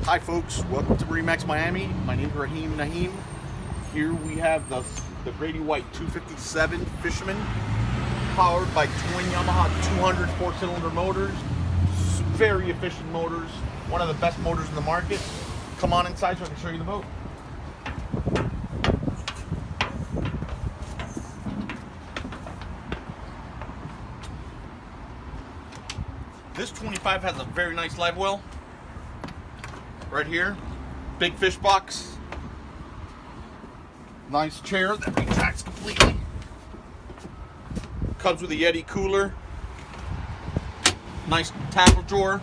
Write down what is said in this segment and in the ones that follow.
Hi folks, welcome to MarineMax Miami. My name is Naheem. Here we have the Grady-White 257 Fisherman, powered by twin Yamaha 200 4-cylinder motors. Very efficient motors, one of the best motors in the market. Come on inside so I can show you the boat. This 25 has a very nice live well right here. Big fish box. Nice chair that retracts completely. Comes with a Yeti cooler. Nice tackle drawer.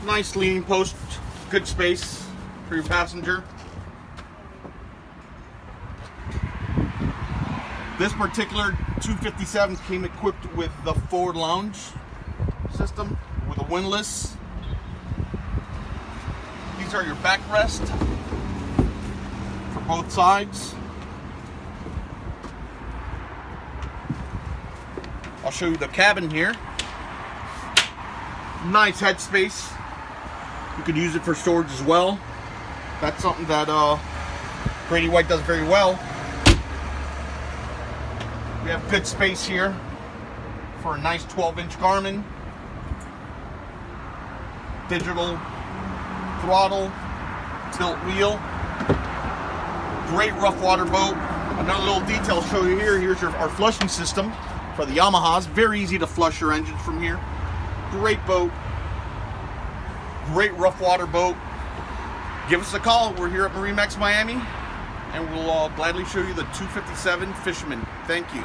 Nice leaning post. Good space for your passenger. This particular 257 came equipped with the forward lounge system with a windlass. These are your backrest for both sides. I'll show you the cabin here. Nice headspace. You could use it for storage as well. That's something that Grady-White does very well. We have good space here for a nice 12-inch Garmin. Digital throttle, tilt wheel. Great rough water boat. Another little detail I'll show you here. Here's our flushing system for the Yamahas. Very easy to flush your engines from here. Great boat. Great rough water boat. Give us a call. We're here at MarineMax Miami, and we'll gladly show you the 257 Fisherman. Thank you.